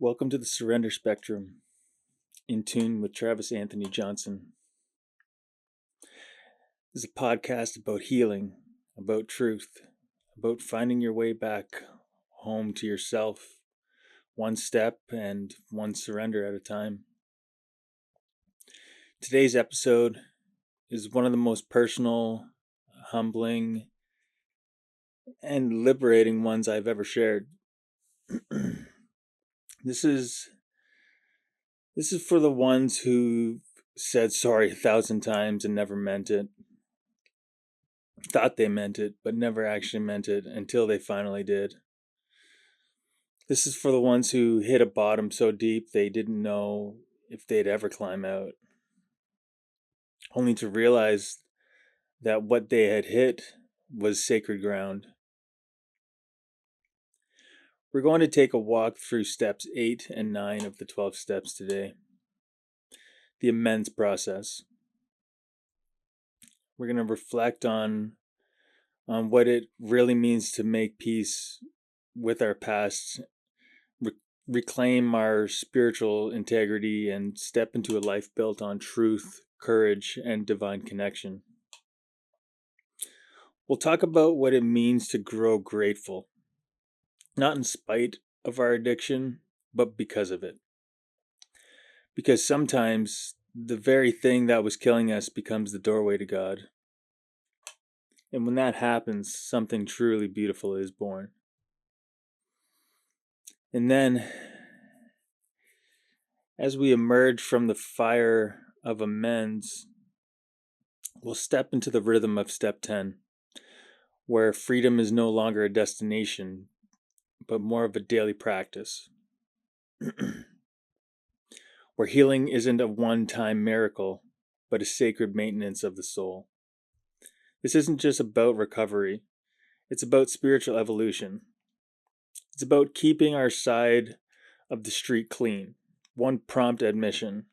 Welcome to the Surrender Spectrum, in tune with Travis Anthony Johnson. This is a podcast about healing, about truth, about finding your way back home to yourself, one step and one surrender at a time. Today's episode is one of the most personal, humbling, and liberating ones I've ever shared. This is for the ones who said sorry 1,000 times and never meant it. Thought they meant it, but never actually meant it until they finally did. This is for the ones who hit a bottom so deep they didn't know if they'd ever climb out, only to realize that what they had hit was sacred ground. We're going to take a walk through steps 8 and 9 of the 12 steps today. The amends process. We're going to reflect on what it really means to make peace with our past, reclaim our spiritual integrity, and step into a life built on truth, courage, and divine connection. We'll talk about what it means to grow grateful, not in spite of our addiction, but because of it. Because sometimes the very thing that was killing us becomes the doorway to God. And when that happens, something truly beautiful is born. And then, as we emerge from the fire of amends, we'll step into the rhythm of step 10, where freedom is no longer a destination, but more of a daily practice. Where healing isn't a one-time miracle, but a sacred maintenance of the soul. This isn't just about recovery. It's about spiritual evolution. It's about keeping our side of the street clean. One prompt admission,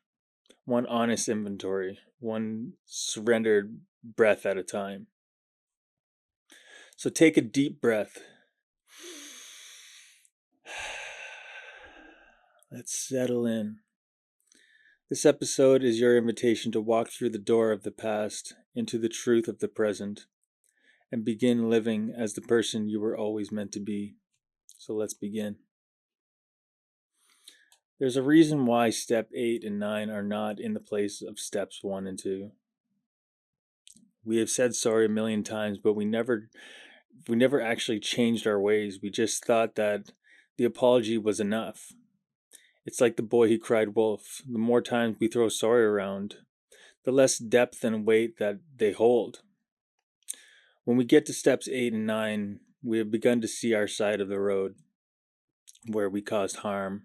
one honest inventory, one surrendered breath at a time. So take a deep breath. Let's settle in. This episode is your invitation to walk through the door of the past into the truth of the present and begin living as the person you were always meant to be. So let's begin. There's a reason why step 8 and 9 are not in the place of steps 1 and 2. We have said sorry a million times, but we never actually changed our ways. We just thought that the apology was enough. It's like the boy who cried wolf. The more times we throw sorry around, the less depth and weight that they hold. When we get to steps 8 and 9, we have begun to see our side of the road, where we caused harm,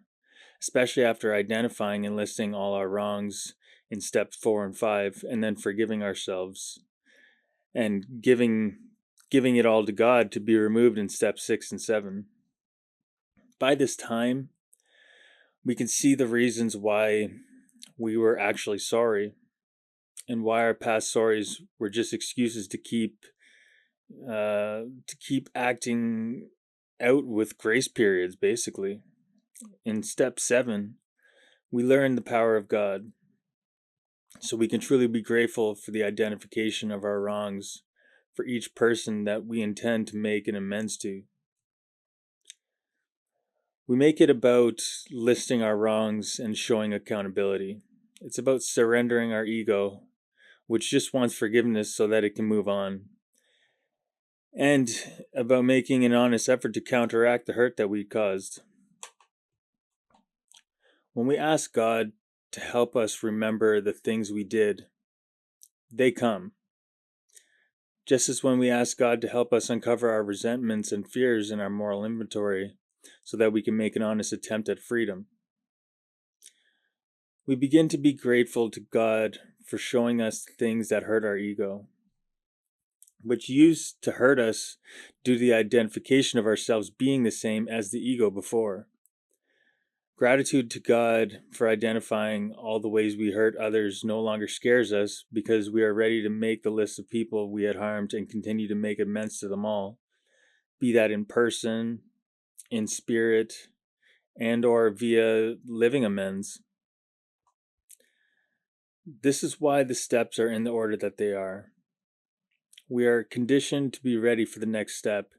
especially after identifying and listing all our wrongs in steps 4 and 5, and then forgiving ourselves and giving it all to God to be removed in steps 6 and 7. By this time, we can see the reasons why we were actually sorry and why our past sorries were just excuses to keep acting out with grace periods, basically. In step 7, we learn the power of God, so we can truly be grateful for the identification of our wrongs for each person that we intend to make an amends to. We make it about listing our wrongs and showing accountability. It's about surrendering our ego, which just wants forgiveness so that it can move on. And about making an honest effort to counteract the hurt that we caused. When we ask God to help us remember the things we did, they come. Just as when we ask God to help us uncover our resentments and fears in our moral inventory so that we can make an honest attempt at freedom. We begin to be grateful to God for showing us things that hurt our ego, which used to hurt us due to the identification of ourselves being the same as the ego before. Gratitude to God for identifying all the ways we hurt others no longer scares us because we are ready to make the list of people we had harmed and continue to make amends to them all, be that in person, in spirit, and or via living amends. This is why the steps are in the order that they are. We are conditioned to be ready for the next step,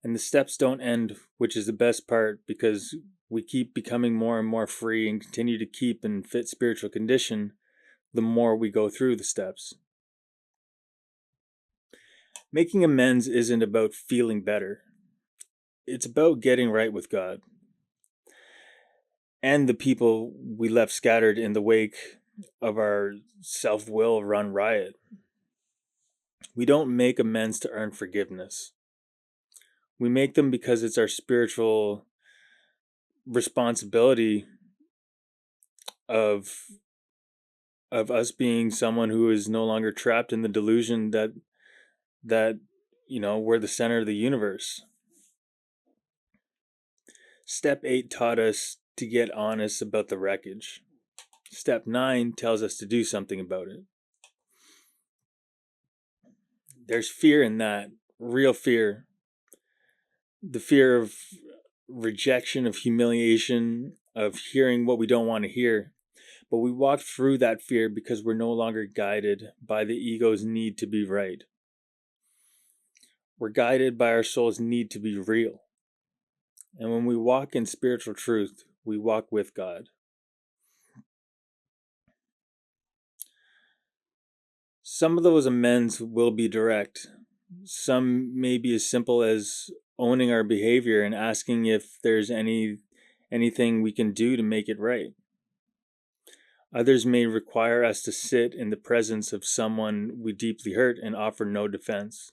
and the steps don't end, which is the best part, because we keep becoming more and more free and continue to keep in fit spiritual condition the more we go through the steps. Making amends isn't about feeling better. It's about getting right with God and the people we left scattered in the wake of our self-will run riot. We don't make amends to earn forgiveness. We make them because it's our spiritual responsibility of us being someone who is no longer trapped in the delusion that we're the center of the universe. Step 8 taught us to get honest about the wreckage. Step 9 tells us to do something about it. There's fear in that, real fear. The fear of rejection, of humiliation, of hearing what we don't want to hear. But we walk through that fear because we're no longer guided by the ego's need to be right. We're guided by our soul's need to be real. And when we walk in spiritual truth, we walk with God. Some of those amends will be direct. Some may be as simple as owning our behavior and asking if there's anything we can do to make it right. Others may require us to sit in the presence of someone we deeply hurt and offer no defense,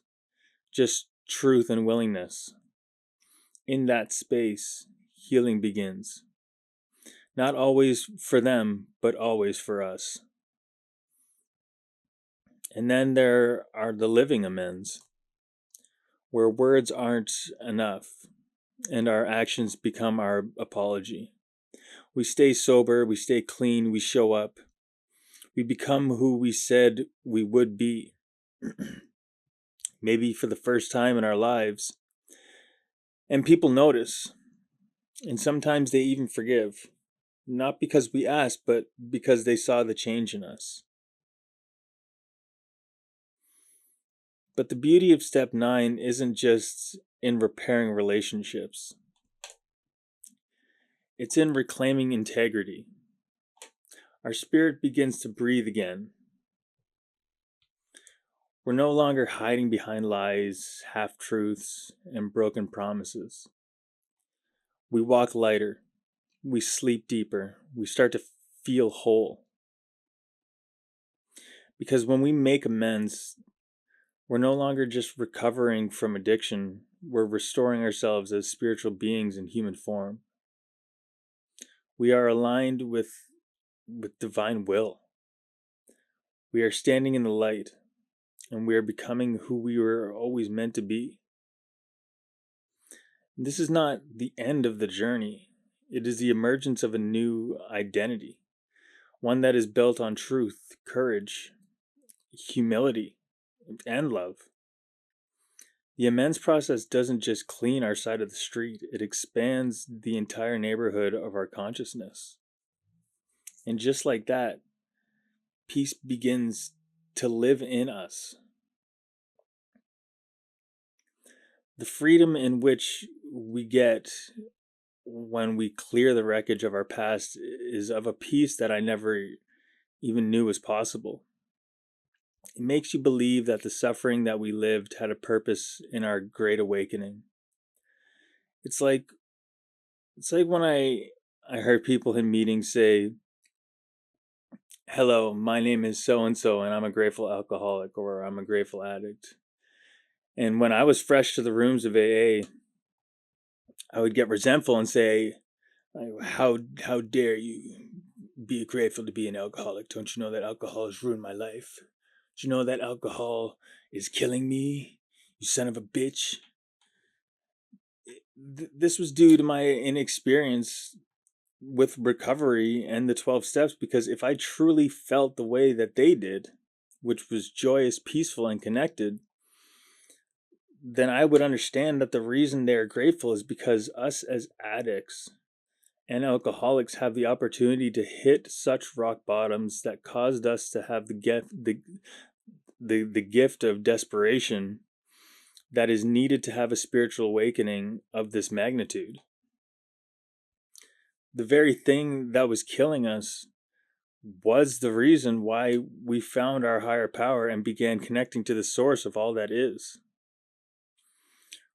just truth and willingness. In that space, healing begins. Not always for them, but always for us. And then there are the living amends, where words aren't enough and our actions become our apology. We stay sober, we stay clean, we show up. We become who we said we would be. Maybe for the first time in our lives. And people notice. And sometimes they even forgive. Not because we asked, but because they saw the change in us. But the beauty of step 9 isn't just in repairing relationships. It's in reclaiming integrity. Our spirit begins to breathe again. We're no longer hiding behind lies, half-truths, and broken promises. We walk lighter. We sleep deeper. We start to feel whole. Because when we make amends, we're no longer just recovering from addiction. We're restoring ourselves as spiritual beings in human form. We are aligned with divine will. We are standing in the light, and we are becoming who we were always meant to be. This is not the end of the journey. It is the emergence of a new identity, one that is built on truth, courage, humility, and love. The amends process doesn't just clean our side of the street, it expands the entire neighborhood of our consciousness. And just like that, peace begins to live in us. The freedom in which we get when we clear the wreckage of our past is of a peace that I never even knew was possible. It makes you believe that the suffering that we lived had a purpose in our great awakening. It's like when I heard people in meetings say, "Hello, my name is so and so and I'm a grateful alcoholic," or "I'm a grateful addict." And when I was fresh to the rooms of AA, I would get resentful and say, how dare you be grateful to be an alcoholic? Don't you know that alcohol has ruined my life? Do you know that alcohol is killing me? You son of a bitch. This was due to my inexperience with recovery and the 12 steps, because if I truly felt the way that they did, which was joyous, peaceful, and connected, then I would understand that the reason they're grateful is because us as addicts and alcoholics have the opportunity to hit such rock bottoms that caused us to have the gift of desperation that is needed to have a spiritual awakening of this magnitude. The very thing that was killing us was the reason why we found our higher power and began connecting to the source of all that is.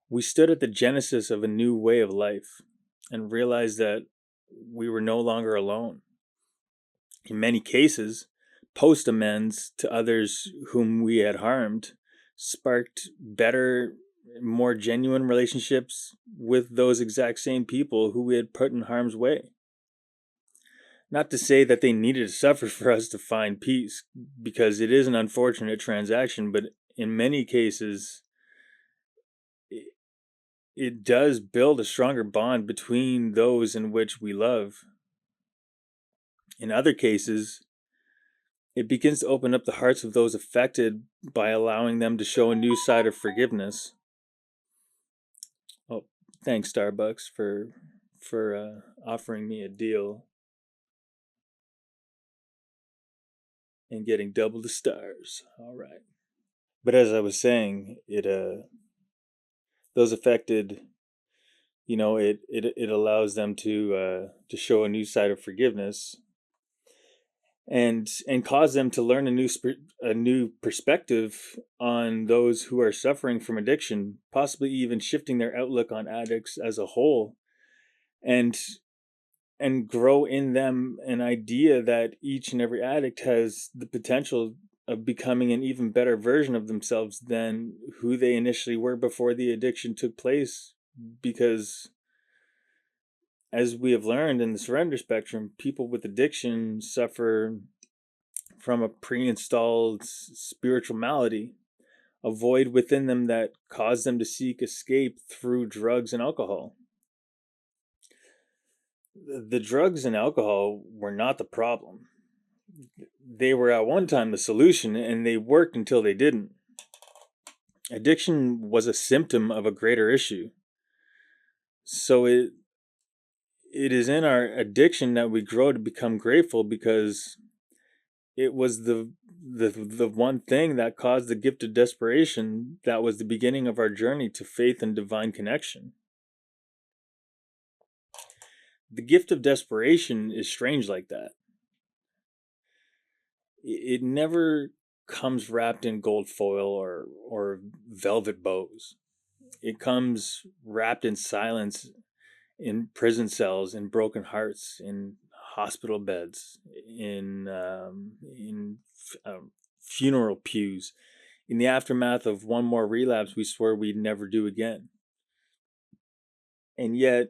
We stood at the genesis of a new way of life and realized that we were no longer alone. In many cases, post amends to others whom we had harmed sparked better, more genuine relationships with those exact same people who we had put in harm's way. Not to say that they needed to suffer for us to find peace, because it is an unfortunate transaction, but in many cases, it does build a stronger bond between those in which we love. In other cases, it begins to open up the hearts of those affected by allowing them to show a new side of forgiveness. Oh, thanks Starbucks for offering me a deal and getting double the stars. All right. But as I was saying, those affected, it allows them to show a new side of forgiveness, and cause them to learn a new perspective on those who are suffering from addiction, possibly even shifting their outlook on addicts as a whole, and grow in them an idea that each and every addict has the potential of becoming an even better version of themselves than who they initially were before the addiction took place. Because as we have learned in the surrender spectrum, people with addiction suffer from a pre-installed spiritual malady, a void within them that caused them to seek escape through drugs and alcohol. The drugs and alcohol were not the problem. They were at one time the solution, and they worked until they didn't. Addiction was a symptom of a greater issue. So it is in our addiction that we grow to become grateful, because it was the one thing that caused the gift of desperation that was the beginning of our journey to faith and divine connection. The gift of desperation is strange like that. It never comes wrapped in gold foil or velvet bows. It comes wrapped in silence, in prison cells, in broken hearts, in hospital beds, in funeral pews, in the aftermath of one more relapse we swore we'd never do again. And yet,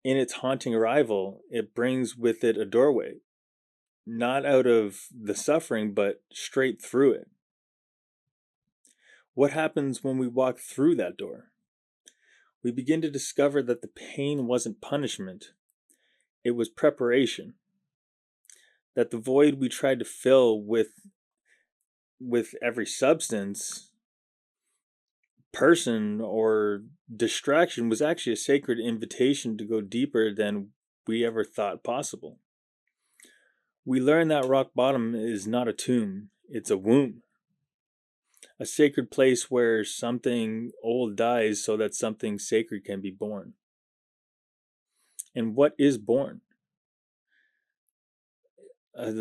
in its haunting arrival, it brings with it a doorway, not out of the suffering, but straight through it. What happens when we walk through that door? We begin to discover that the pain wasn't punishment, it was preparation. That the void we tried to fill with every substance, person, or distraction was actually a sacred invitation to go deeper than we ever thought possible. We learn that rock bottom is not a tomb, it's a womb. A sacred place where something old dies so that something sacred can be born. And what is born? It's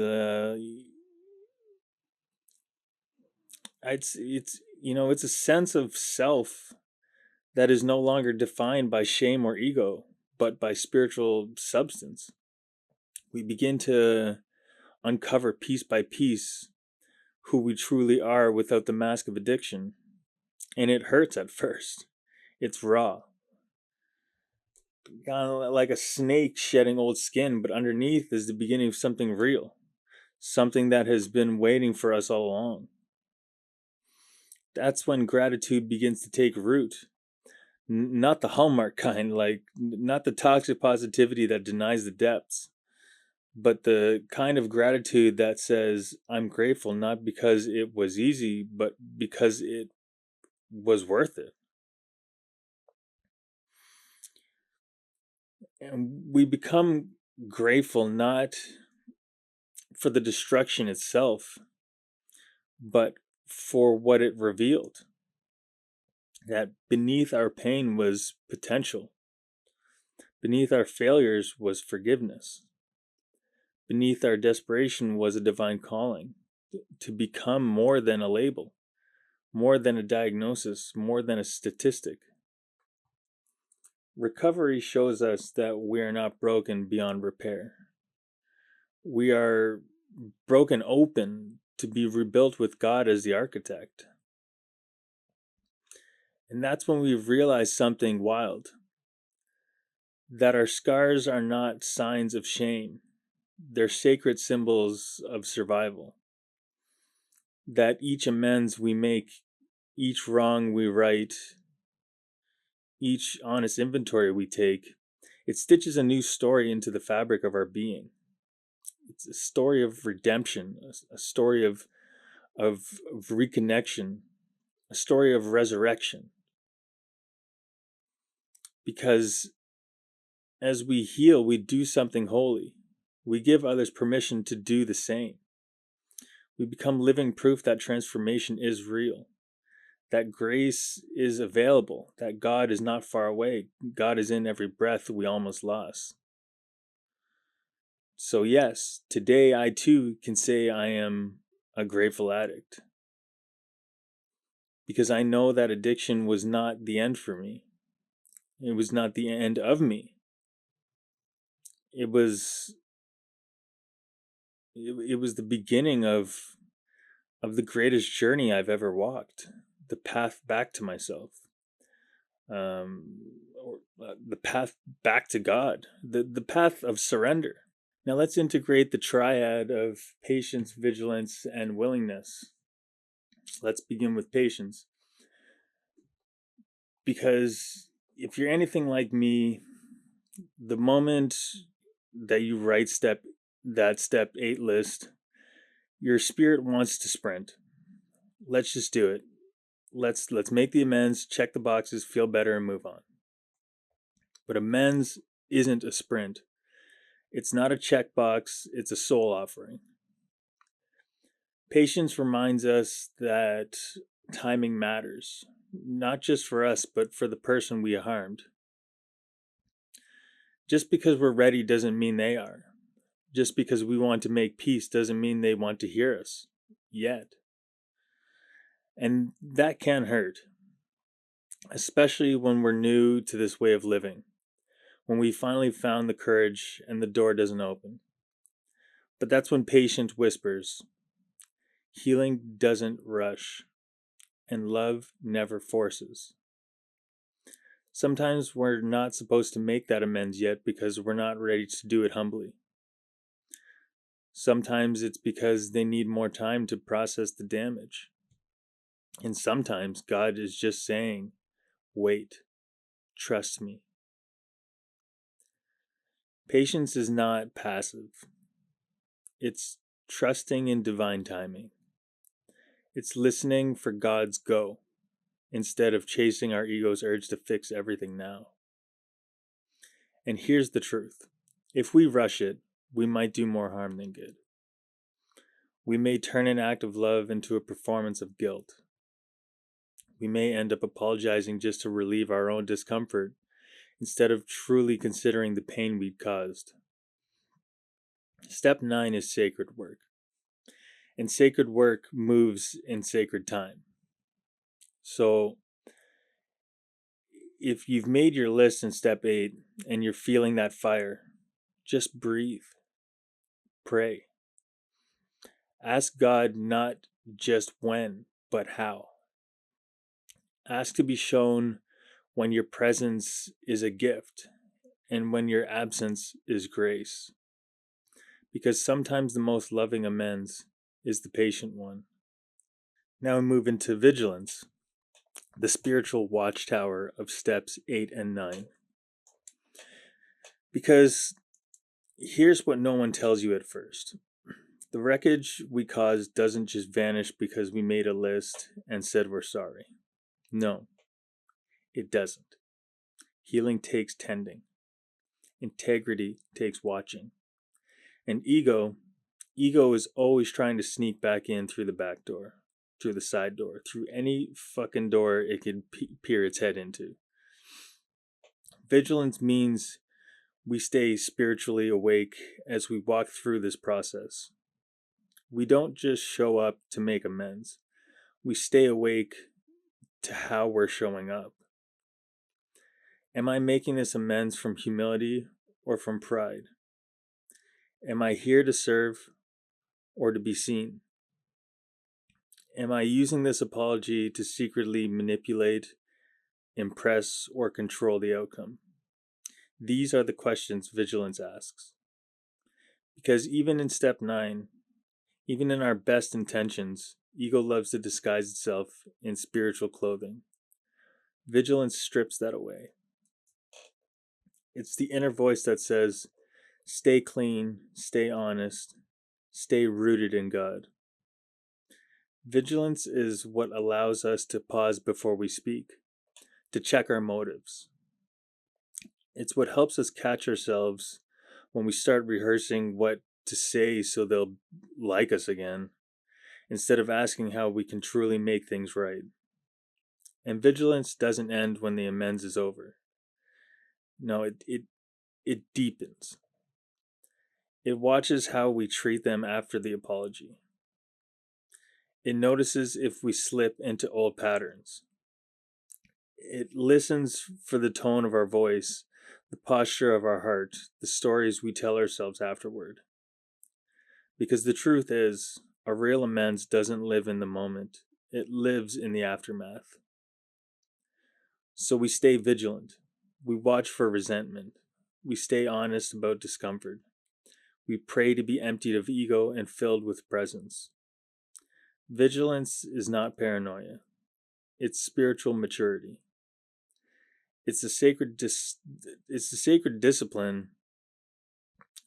a sense of self that is no longer defined by shame or ego, but by spiritual substance. We begin to uncover piece by piece who we truly are without the mask of addiction. And it hurts at first. It's raw. Kind of like a snake shedding old skin, but underneath is the beginning of something real. Something that has been waiting for us all along. That's when gratitude begins to take root. Not the hallmark kind, not the toxic positivity that denies the depths, but the kind of gratitude that says, I'm grateful not because it was easy, but because it was worth it. And we become grateful not for the destruction itself, but for what it revealed. That beneath our pain was potential, beneath our failures was forgiveness, beneath our desperation was a divine calling to become more than a label, more than a diagnosis, more than a statistic. Recovery shows us that we are not broken beyond repair. We are broken open to be rebuilt with God as the architect. And that's when we realize something wild, that our scars are not signs of shame. They're sacred symbols of survival. That each amends we make, each wrong we right, each honest inventory we take, it stitches a new story into the fabric of our being. It's a story of redemption, a story of reconnection, a story of resurrection. Because as we heal, we do something holy. We give others permission to do the same. We become living proof that transformation is real, that grace is available, that God is not far away. God is in every breath we almost lost. So yes, today I too can say I am a grateful addict. Because I know that addiction was not the end for me. It was not the end of me. It was the beginning of the greatest journey I've ever walked, the path back to myself, the path back to God, the path of surrender. Now let's integrate the triad of patience, vigilance, and willingness. Let's begin with patience. Because if you're anything like me, the moment that you write step 8 list, your spirit wants to sprint. Let's just do it. Let's make the amends, check the boxes, feel better, and move on. But amends isn't a sprint. It's not a checkbox, it's a soul offering. Patience reminds us that timing matters, not just for us, but for the person we harmed. Just because we're ready doesn't mean they are. Just because we want to make peace doesn't mean they want to hear us yet. And that can hurt, especially when we're new to this way of living, when we finally found the courage and the door doesn't open. But that's when patience whispers. Healing doesn't rush, and love never forces. Sometimes we're not supposed to make that amends yet because we're not ready to do it humbly. Sometimes it's because they need more time to process the damage. And sometimes God is just saying, wait, trust me. Patience is not passive. It's trusting in divine timing. It's listening for God's go instead of chasing our ego's urge to fix everything now. And here's the truth. If we rush it, we might do more harm than good. We may turn an act of love into a performance of guilt. We may end up apologizing just to relieve our own discomfort instead of truly considering the pain we'd caused. Step 9 is sacred work. And sacred work moves in sacred time. So if you've made your list in step 8 and you're feeling that fire, just breathe. Pray. Ask God not just when, but how. Ask to be shown when your presence is a gift and when your absence is grace. Because sometimes the most loving amends is the patient one. Now we move into vigilance, the spiritual watchtower of steps 8 and 9. Because here's what no one tells you at first. The wreckage we caused doesn't just vanish because we made a list and said we're sorry. No, it doesn't. Healing takes tending. Integrity takes watching. And ego is always trying to sneak back in through the back door, through the side door, through any fucking door it can peer its head into. Vigilance means we stay spiritually awake as we walk through this process. We don't just show up to make amends. We stay awake to how we're showing up. Am I making this amends from humility or from pride? Am I here to serve or to be seen? Am I using this apology to secretly manipulate, impress, or control the outcome? These are the questions vigilance asks. Because even in step 9, even in our best intentions, ego loves to disguise itself in spiritual clothing. Vigilance strips that away. It's the inner voice that says, stay clean, stay honest, stay rooted in God. Vigilance is what allows us to pause before we speak, to check our motives. It's what helps us catch ourselves when we start rehearsing what to say so they'll like us again, instead of asking how we can truly make things right. And vigilance doesn't end when the amends is over. No, it deepens. It watches how we treat them after the apology. It notices if we slip into old patterns. It listens for the tone of our voice, the posture of our heart, the stories we tell ourselves afterward. Because the truth is, a real amends doesn't live in the moment. It lives in the aftermath. So we stay vigilant. We watch for resentment. We stay honest about discomfort. We pray to be emptied of ego and filled with presence. Vigilance is not paranoia. It's spiritual maturity. It's the sacred discipline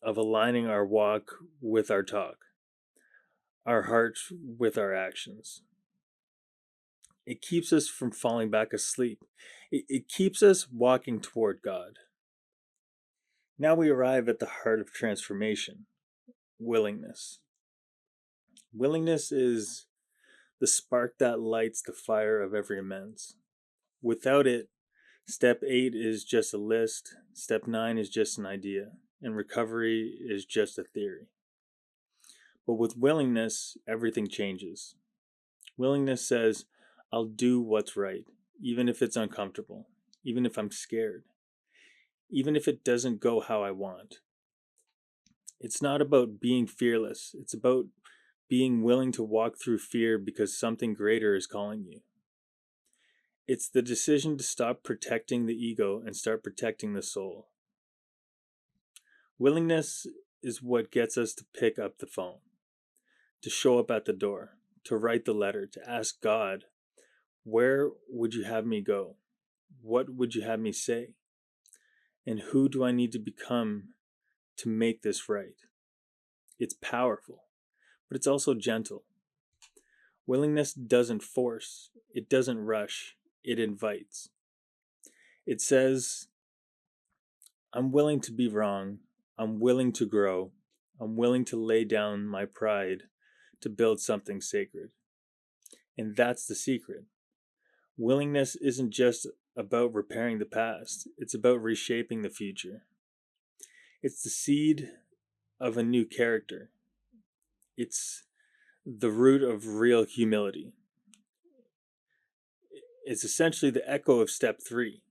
of aligning our walk with our talk, our heart with our actions. It keeps us from falling back asleep. It keeps us walking toward God. Now we arrive at the heart of transformation, willingness. Willingness is the spark that lights the fire of every amends. Without it, step 8 is just a list, step 9 is just an idea, and recovery is just a theory. But with willingness, everything changes. Willingness says, I'll do what's right, even if it's uncomfortable, even if I'm scared, even if it doesn't go how I want. It's not about being fearless. It's about being willing to walk through fear because something greater is calling you. It's the decision to stop protecting the ego and start protecting the soul. Willingness is what gets us to pick up the phone, to show up at the door, to write the letter, to ask God, where would you have me go? What would you have me say? And who do I need to become to make this right? It's powerful, but it's also gentle. Willingness doesn't force, it doesn't rush, it invites. It says, I'm willing to be wrong, I'm willing to grow, I'm willing to lay down my pride to build something sacred. And that's the secret. Willingness isn't just about repairing the past, it's about reshaping the future. It's the seed of a new character. It's the root of real humility. It's essentially the echo of step 3.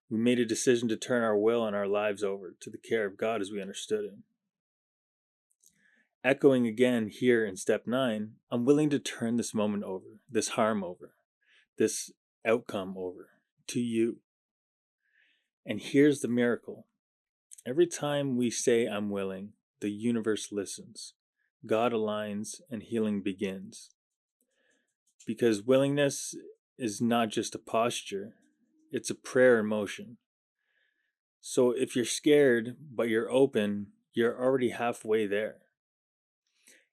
We made a decision to turn our will and our lives over to the care of God as we understood Him. Echoing again here in step 9, I'm willing to turn this moment over, this harm over, this outcome over to you. And here's the miracle. Every time we say I'm willing, the universe listens. God aligns and healing begins. Because willingness is not just a posture, it's a prayer in motion. So if you're scared, but you're open, you're already halfway there.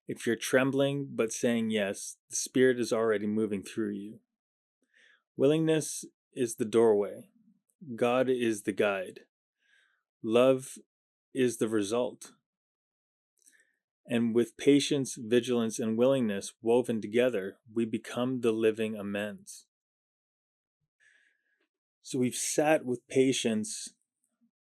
If you're trembling, but saying yes, the Spirit is already moving through you. Willingness is the doorway. God is the guide. Love is the result. And with patience, vigilance, and willingness woven together, we become the living amends. So we've sat with patience,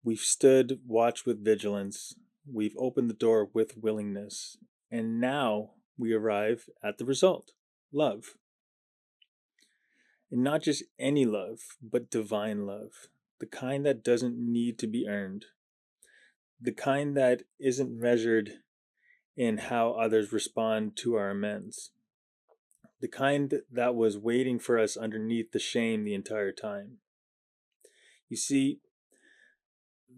we've stood watch with vigilance, we've opened the door with willingness, and now we arrive at the result, love. And not just any love, but divine love, the kind that doesn't need to be earned, the kind that isn't measured in how others respond to our amends, the kind that was waiting for us underneath the shame the entire time. You see,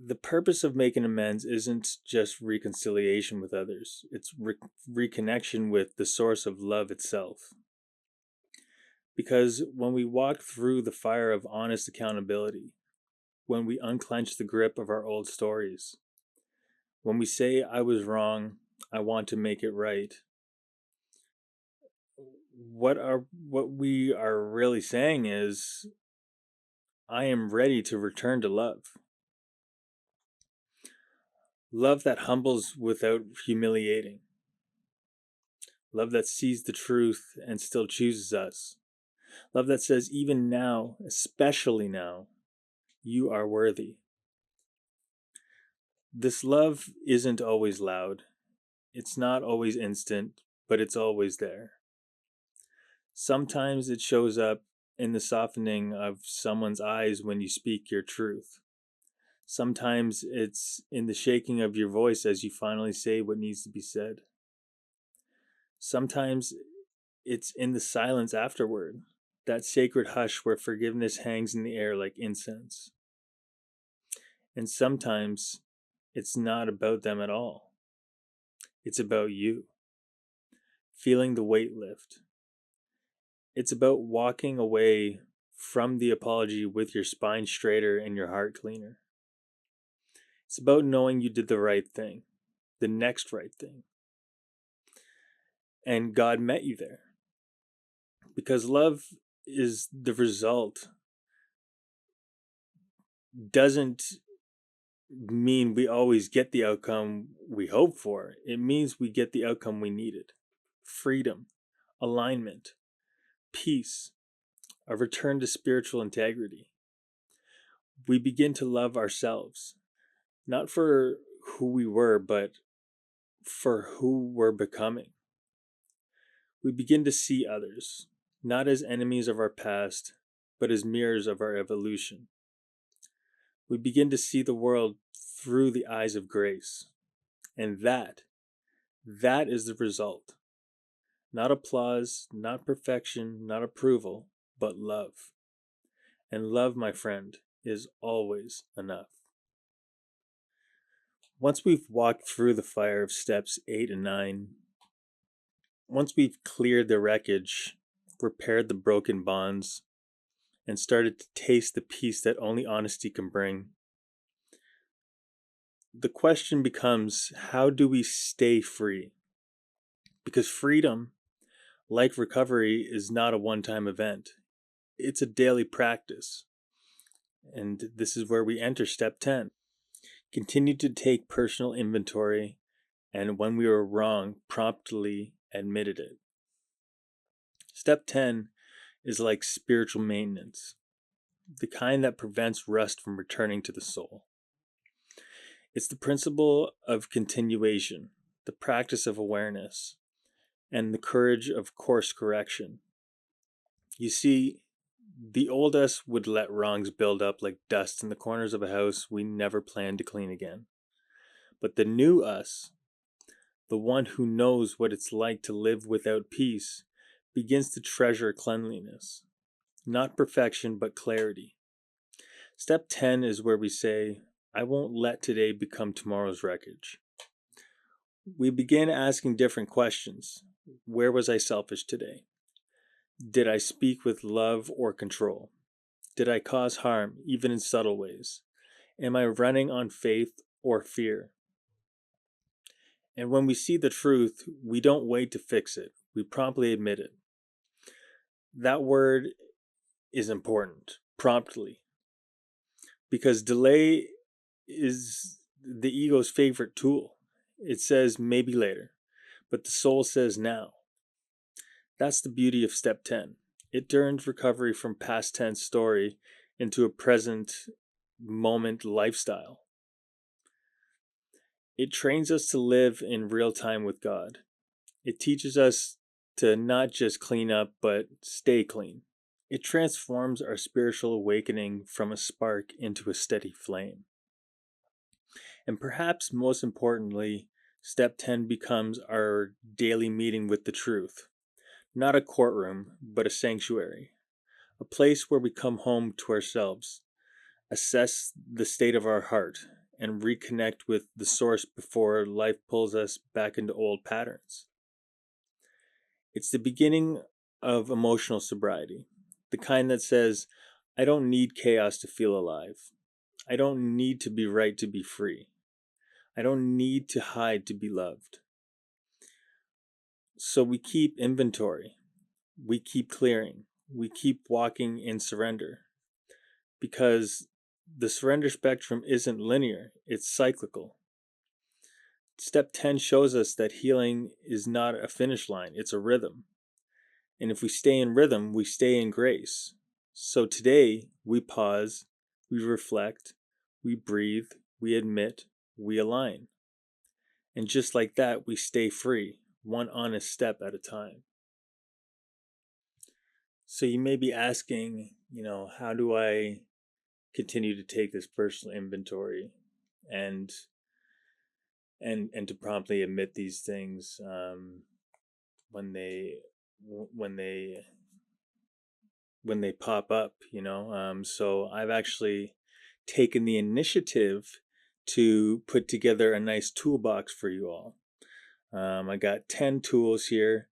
the purpose of making amends isn't just reconciliation with others, it's reconnection with the source of love itself. Because when we walk through the fire of honest accountability, when we unclench the grip of our old stories, when we say, I was wrong, I want to make it right, what we are really saying is, I am ready to return to love. Love that humbles without humiliating. Love that sees the truth and still chooses us. Love that says, even now, especially now, you are worthy. This love isn't always loud. It's not always instant, but it's always there. Sometimes it shows up in the softening of someone's eyes when you speak your truth. Sometimes it's in the shaking of your voice as you finally say what needs to be said. Sometimes it's in the silence afterward, that sacred hush where forgiveness hangs in the air like incense. And sometimes it's not about them at all. It's about you, feeling the weight lift. It's about walking away from the apology with your spine straighter and your heart cleaner. It's about knowing you did the right thing, the next right thing. And God met you there. Because love is the result, doesn't mean we always get the outcome we hope for. It means we get the outcome we needed. Freedom, alignment, peace, a return to spiritual integrity. We begin to love ourselves, not for who we were, but for who we're becoming. We begin to see others, not as enemies of our past, but as mirrors of our evolution. We begin to see the world through the eyes of grace. And that is the result. Not applause, not perfection, not approval, but love. And love, my friend, is always enough. Once we've walked through the fire of steps 8 and 9, once we've cleared the wreckage, repaired the broken bonds, and started to taste the peace that only honesty can bring, the question becomes, how do we stay free? Because freedom, like recovery, is not a one-time event. It's a daily practice. And this is where we enter step 10. Continue to take personal inventory, and when we were wrong, promptly admitted it. Step 10 is like spiritual maintenance, the kind that prevents rust from returning to the soul. It's the principle of continuation, the practice of awareness, and the courage of course correction. You see, the old us would let wrongs build up like dust in the corners of a house we never planned to clean again. But the new us, the one who knows what it's like to live without peace, begins to treasure cleanliness. Not perfection, but clarity. Step 10 is where we say, I won't let today become tomorrow's wreckage. We begin asking different questions. Where was I selfish today? Did I speak with love or control? Did I cause harm, even in subtle ways? Am I running on faith or fear? And when we see the truth, we don't wait to fix it. We promptly admit it. That word is important, promptly. Because delay is the ego's favorite tool. It says maybe later, but the soul says now. That's the beauty of step 10. It turns recovery from past tense story into a present moment lifestyle. It trains us to live in real time with God. It teaches us to not just clean up, but stay clean. It transforms our spiritual awakening from a spark into a steady flame. And perhaps most importantly, step 10 becomes our daily meeting with the truth. Not a courtroom, but a sanctuary. A place where we come home to ourselves, assess the state of our heart, and reconnect with the source before life pulls us back into old patterns. It's the beginning of emotional sobriety, the kind that says, I don't need chaos to feel alive. I don't need to be right to be free. I don't need to hide to be loved. So we keep inventory. We keep clearing. We keep walking in surrender. Because the surrender spectrum isn't linear, it's cyclical. Step 10 shows us that healing is not a finish line, it's a rhythm. And if we stay in rhythm, we stay in grace. So today, we pause, we reflect, we breathe, we admit, we align. And just like that, we stay free, one honest step at a time. So you may be asking, how do I continue to take this personal inventory and to promptly admit these things when they pop up, so I've actually taken the initiative to put together a nice toolbox for you all. I got 10 tools here,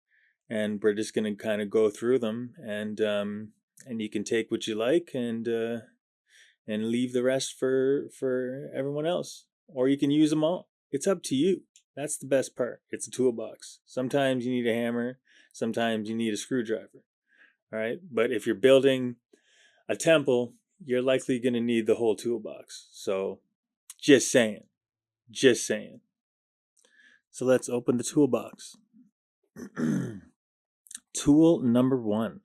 and we're just going to kind of go through them, and you can take what you like and leave the rest for everyone else, or you can use them all. It's up to you. That's the best part. It's a toolbox. Sometimes you need a hammer, sometimes you need a screwdriver. All right, but if you're building a temple, you're likely going to need the whole toolbox. So just saying. So let's open the toolbox. Tool number 1,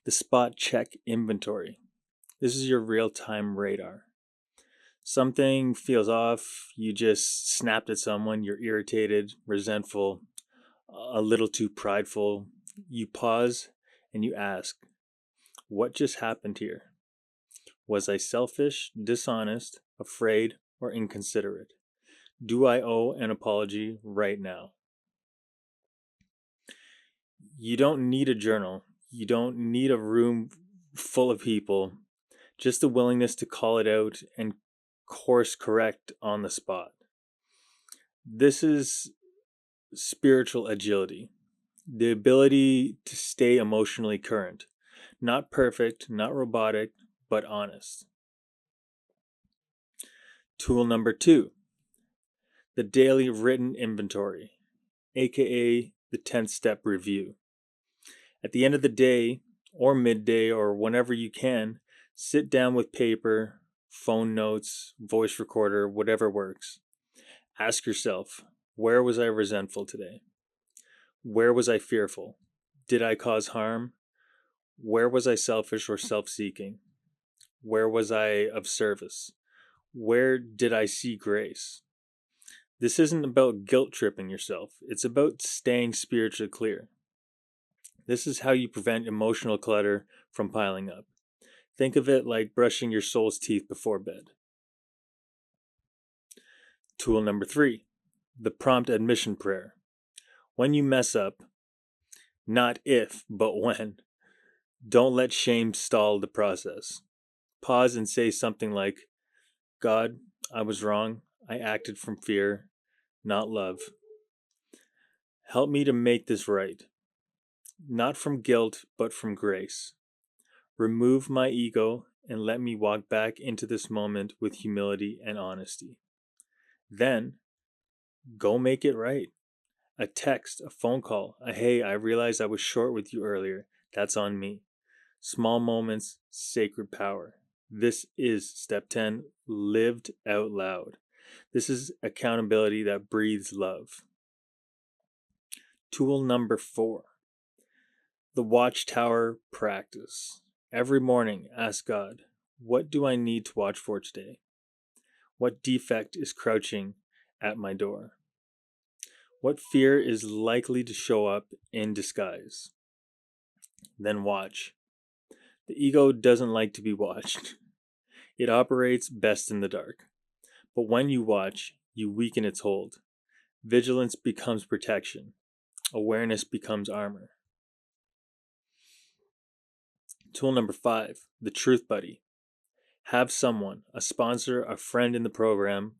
the spot check inventory. This is your real-time radar. Something feels off, you just snapped at someone, you're irritated, resentful, a little too prideful. You pause and you ask, what just happened here? Was I selfish, dishonest, afraid, or inconsiderate? Do I owe an apology right now? You don't need a journal. You don't need a room full of people. Just the willingness to call it out and course correct on the spot. This is spiritual agility, the ability to stay emotionally current. Not perfect, not robotic, but honest. Tool number 2, the daily written inventory, aka the 10th step review. At the end of the day, or midday, or whenever you can, sit down with paper, phone notes, voice recorder, whatever works. Ask yourself, where was I resentful today? Where was I fearful? Did I cause harm? Where was I selfish or self-seeking? Where was I of service? Where did I see grace? This isn't about guilt tripping yourself. It's about staying spiritually clear. This is how you prevent emotional clutter from piling up. Think of it like brushing your soul's teeth before bed. Tool number 3, the prompt admission prayer. When you mess up, not if, but when, don't let shame stall the process. Pause and say something like, God, I was wrong. I acted from fear, not love. Help me to make this right. Not from guilt, but from grace. Remove my ego and let me walk back into this moment with humility and honesty. Then, go make it right. A text, a phone call, a hey, I realized I was short with you earlier. That's on me. Small moments, sacred power. This is step 10, lived out loud. This is accountability that breathes love. Tool number 4, the watchtower practice. Every morning, ask God, what do I need to watch for today? What defect is crouching at my door? What fear is likely to show up in disguise? Then watch. The ego doesn't like to be watched. It operates best in the dark. But when you watch, you weaken its hold. Vigilance becomes protection. Awareness becomes armor. Tool number 5, the truth buddy. Have someone, a sponsor, a friend in the program,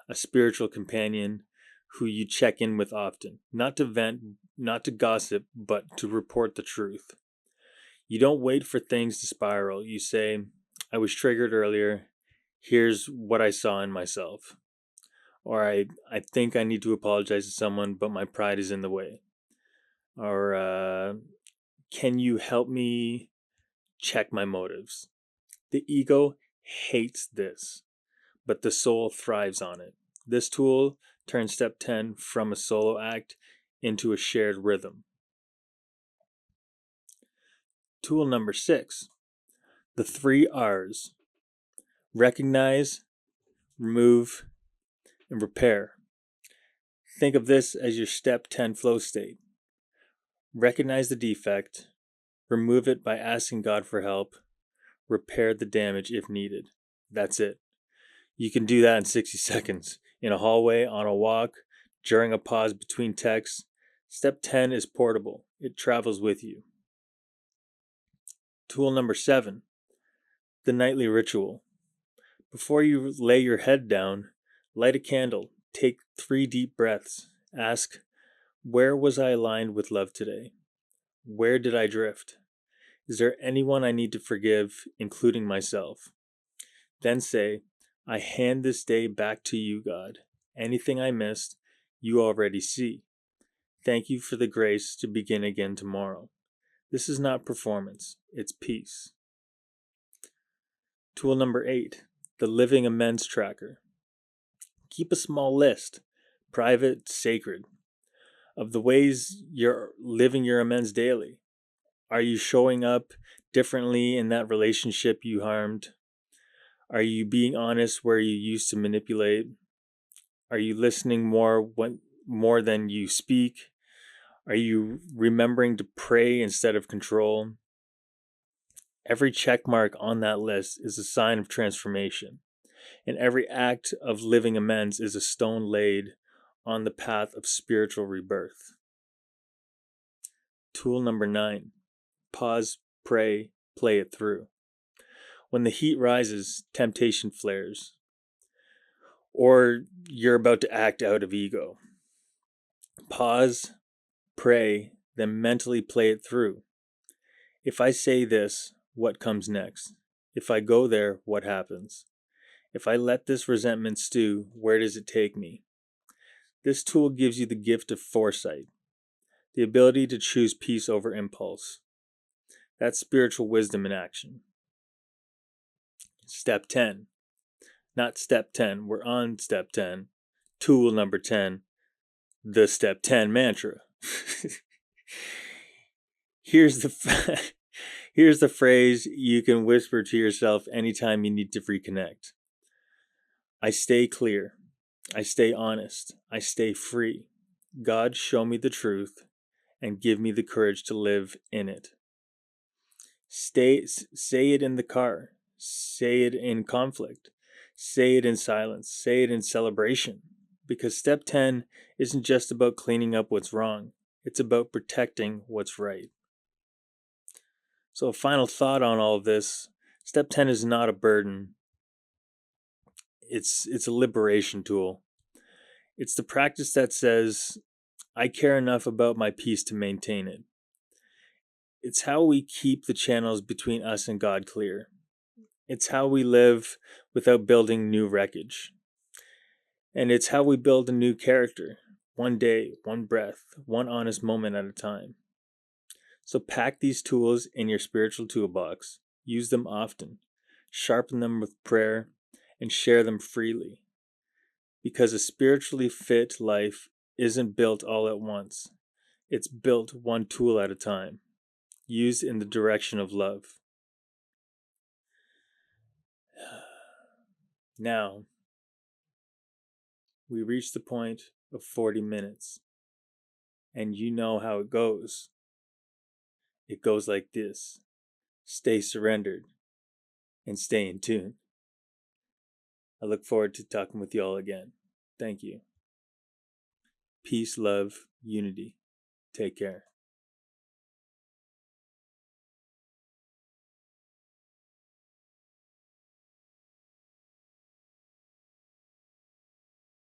a spiritual companion who you check in with often. Not to vent, not to gossip, but to report the truth. You don't wait for things to spiral. You say, I was triggered earlier. Here's what I saw in myself. Or I think I need to apologize to someone, but my pride is in the way. Or can you help me check my motives? The ego hates this, but the soul thrives on it. This tool turns step 10 from a solo act into a shared rhythm. Tool number 6, the 3 R's. Recognize, remove, and repair. Think of this as your step 10 flow state. Recognize the defect, remove it by asking God for help, repair the damage if needed. That's it. You can do that in 60 seconds. In a hallway, on a walk, during a pause between texts. Step 10 is portable. It travels with you. Tool number 7, the nightly ritual. Before you lay your head down, light a candle, take 3 deep breaths. Ask, where was I aligned with love today? Where did I drift? Is there anyone I need to forgive, including myself? Then say, I hand this day back to you, God. Anything I missed, you already see. Thank you for the grace to begin again tomorrow. This is not performance, it's peace. Tool number 8, the living amends tracker. Keep a small list, private, sacred, of the ways you're living your amends daily. Are you showing up differently in that relationship you harmed? Are you being honest where you used to manipulate? Are you listening more than you speak? Are you remembering to pray instead of control? Every check mark on that list is a sign of transformation, and every act of living amends is a stone laid on the path of spiritual rebirth. Tool number 9, pause, pray, play it through. When the heat rises, temptation flares, or you're about to act out of ego. Pause, pray, then mentally play it through. If I say this, what comes next? If I go there, what happens? If I let this resentment stew, where does it take me? This tool gives you the gift of foresight, the ability to choose peace over impulse. That's spiritual wisdom in action. Step 10. Not step 10, we're on step 10. Tool number 10, the step 10 mantra. Here's the phrase you can whisper to yourself anytime you need to reconnect. I stay clear. I stay honest. I stay free. God, show me the truth and give me the courage to live in it. Say it in the car. Say it in conflict. Say it in silence. Say it in celebration. Because step 10 isn't just about cleaning up what's wrong. It's about protecting what's right. So a final thought on all of this, step 10 is not a burden. It's a liberation tool. It's the practice that says, I care enough about my peace to maintain it. It's how we keep the channels between us and God clear. It's how we live without building new wreckage. And it's how we build a new character, one day, one breath, one honest moment at a time. So pack these tools in your spiritual toolbox. Use them often. sharpen them with prayer, and share them freely. Because a spiritually fit life isn't built all at once. It's built one tool at a time, used in the direction of love. Now, we reach the point of 40 minutes, and you know how it goes. It goes like this: stay surrendered and stay in tune. I look forward to talking with you all again. Thank you. Peace, love, unity. Take care.